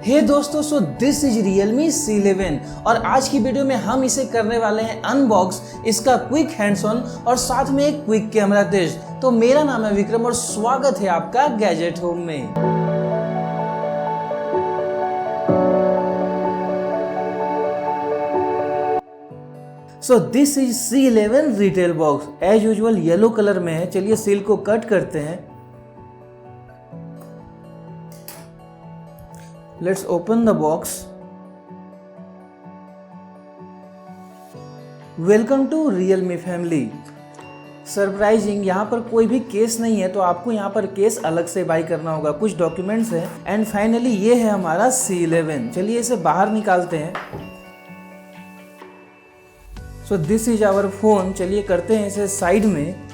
हे दोस्तों, सो this is Realme C11 और आज की वीडियो में हम इसे करने वाले हैं अनबॉक्स, इसका क्विक हैंड्स ऑन और साथ में एक क्विक कैमरा टेस्ट। तो मेरा नाम है विक्रम और स्वागत है आपका गैजेट होम में। So this is C11 retail box. As usual yellow colour में है। चलिए सील को कट करते हैं। Let's open the box. Welcome to Realme family. Surprising, यहाँ पर कोई भी केस नहीं है तो आपको यहाँ पर केस अलग से बाई करना होगा। कुछ डॉक्यूमेंट्स हैं एंड फाइनली ये है हमारा C11। चलिए इसे बाहर निकालते हैं। So this is our phone. चलिए करते हैं इसे साइड में।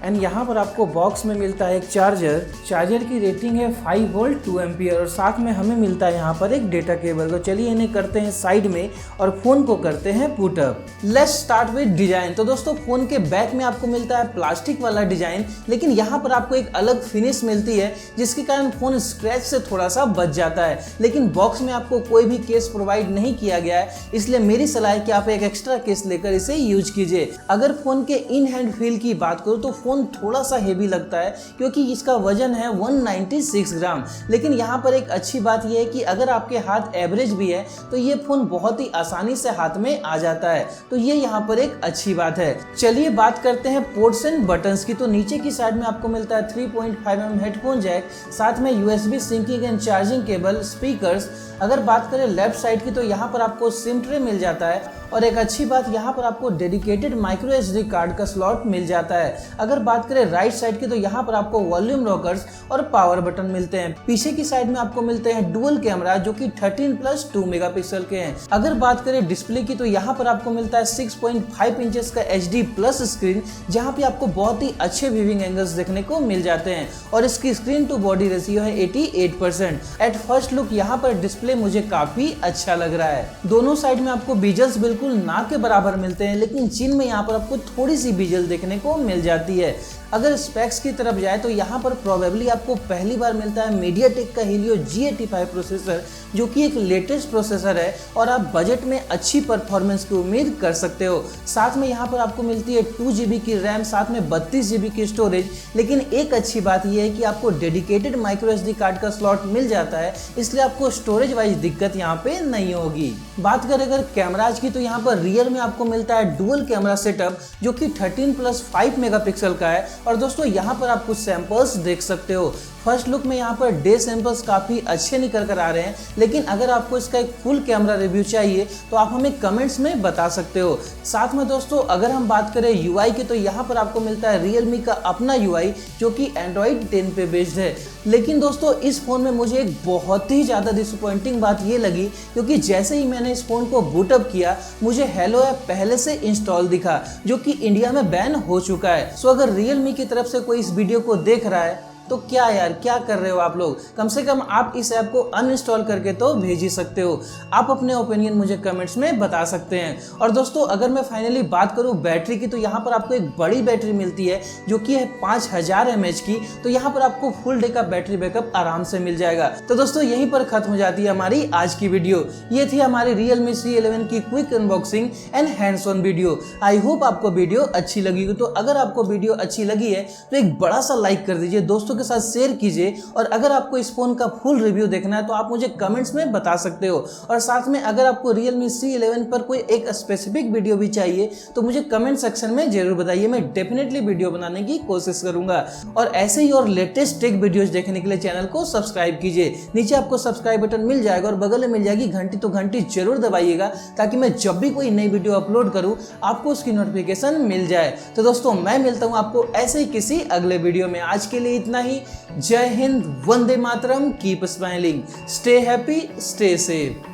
एंड यहाँ पर आपको बॉक्स में मिलता है एक चार्जर की रेटिंग है 5 वोल्ट 2 एम्पियर और साथ में हमें मिलता है यहाँ पर एक डेटा केबल। तो चलिए इन्हें करते हैं साइड में और फोन को करते हैं put up. Let's start with design. तो दोस्तों फोन के बैक में आपको मिलता है प्लास्टिक वाला डिजाइन, लेकिन यहाँ पर आपको एक अलग फिनिश मिलती है जिसके कारण फोन स्क्रैच से थोड़ा सा बच जाता है। लेकिन बॉक्स में आपको कोई भी केस प्रोवाइड नहीं किया गया है, इसलिए मेरी सलाह है कि आप एक एक्स्ट्रा केस लेकर इसे यूज कीजिए। अगर फोन के इन हैंड फील की बात करूँ तो फोन थोड़ा सा हेवी लगता है क्योंकि इसका वजन है 196 ग्राम। लेकिन यहाँ पर एक अच्छी बात यह है कि अगर आपके हाथ एवरेज भी है तो ये फोन बहुत ही आसानी से हाथ में आ जाता है। तो ये यहाँ पर एक अच्छी बात है। चलिए बात करते हैं पोर्ट्स एंड बटन्स की। तो नीचे की साइड में आपको मिलता है 3.5mm हेडफोन जैक, साथ में USB syncing and charging cable, speakers. अगर बात करें लेफ्ट साइड की तो यहाँ पर आपको सिम ट्रे मिल जाता है और एक अच्छी बात यहाँ पर आपको डेडिकेटेड माइक्रो SD कार्ड का स्लॉट मिल जाता है। अगर बात करें राइट साइड की तो यहाँ पर आपको वॉल्यूम रॉकर्स और पावर बटन मिलते हैं। पीछे की साइड में आपको मिलते हैं डुअल कैमरा जो कि 13+2 मेगापिक्सल के हैं। अगर बात करें डिस्प्ले की तो यहाँ पर आपको मिलता है 6.5 इंचेस का HD प्लस स्क्रीन, जहाँ पे आपको बहुत ही अच्छे व्यूइंग एंगल्स देखने को मिल जाते हैं और इसकी स्क्रीन टू बॉडी रेशियो है 88%। एट फर्स्ट लुक यहाँ पर डिस्प्ले मुझे काफी अच्छा लग रहा है। दोनों साइड में आपको बीजल्स बिल्कुल ना के बराबर मिलते हैं, लेकिन चिन में यहाँ पर आपको थोड़ी सी बीजल देखने को मिल जाती है। अगर स्पेक्स की तरफ जाए तो यहाँ पर प्रोबेबली आपको पहली बार मिलता है MediaTek का Helio G85 प्रोसेसर, जो कि एक लेटेस्ट प्रोसेसर है और आप बजट में अच्छी परफॉर्मेंस की उम्मीद कर सकते हो। साथ में यहाँ पर आपको मिलती है 2GB की रैम, साथ में 32GB की स्टोरेज। लेकिन एक अच्छी बात यह है कि आपको डेडिकेटेड माइक्रो SD कार्ड का स्लॉट मिल जाता है, इसलिए आपको स्टोरेज वाइज दिक्कत यहाँ पे नहीं होगी। बात करें अगर कैमराज की तो यहाँ पर रियर में आपको मिलता है डुअल कैमरा सेटअप जो कि 13+5 मेगापिक्सल का है। और दोस्तों यहाँ पर आप कुछ सैंपल्स देख सकते हो। फर्स्ट लुक में यहाँ पर डे सैंपल्स काफ़ी अच्छे निकल कर आ रहे हैं, लेकिन अगर आपको इसका एक फुल कैमरा रिव्यू चाहिए तो आप हमें कमेंट्स में बता सकते हो। साथ में दोस्तों अगर हम बात करें UI की तो यहाँ पर आपको मिलता है Realme का अपना UI जो कि Android 10 पे बेस्ड है। लेकिन दोस्तों इस फोन में मुझे एक बहुत ही ज़्यादा डिसअपॉइंटिंग बात ये लगी, क्योंकि जैसे ही मैंने इस फोन को बूटअप किया मुझे हेलो ऐप पहले से इंस्टॉल दिखा, जो कि इंडिया में बैन हो चुका है। सो अगर Realme की तरफ से कोई इस वीडियो को देख रहा है तो क्या यार, क्या कर रहे हो आप लोग? कम से कम आप इस ऐप को अनइंस्टॉल करके तो भेज ही सकते हो। आप अपने ओपिनियन मुझे कमेंट्स में बता सकते हैं। और दोस्तों अगर मैं फाइनली बात करूं बैटरी की तो यहाँ पर आपको एक बड़ी बैटरी मिलती है जो कि है 5000 mAh की। तो यहाँ पर आपको फुल डे का बैटरी बैकअप आराम से मिल जाएगा। तो दोस्तों यहीं पर खत्म हो जाती है हमारी आज की वीडियो। ये थी हमारी Realme C11 की quick unboxing and hands on video. I hope आपको वीडियो अच्छी लगी हो। तो अगर आपको वीडियो अच्छी लगी है तो एक बड़ा सा लाइक कर दीजिए, दोस्तों के साथ शेयर कीजिए। और अगर आपको इस फोन का फुल रिव्यू देखना है तो आप मुझे कमेंट्स में बता सकते हो। और साथ में अगर आपको Realme C11 पर कोई एक स्पेसिफिक वीडियो भी चाहिए तो मुझे कमेंट सेक्शन में जरूर बताइए। मैं डेफिनेटली वीडियो बनाने की कोशिश करूंगा। और ऐसे ही और लेटेस्ट टेक वीडियोस देखने के लिए चैनल को सब्सक्राइब कीजिए। नीचे आपको सब्सक्राइब बटन मिल जाएगा और बगल में मिल जाएगी घंटी, तो घंटी जरूर दबाइएगा ताकि मैं जब भी कोई नई वीडियो अपलोड करूं आपको उसकी नोटिफिकेशन मिल जाए। तो दोस्तों मैं मिलता हूं आपको ऐसे ही किसी अगले वीडियो में। आज के लिए इतना ही। जय हिंद, वंदे मातरम, keep smiling, stay happy, stay safe.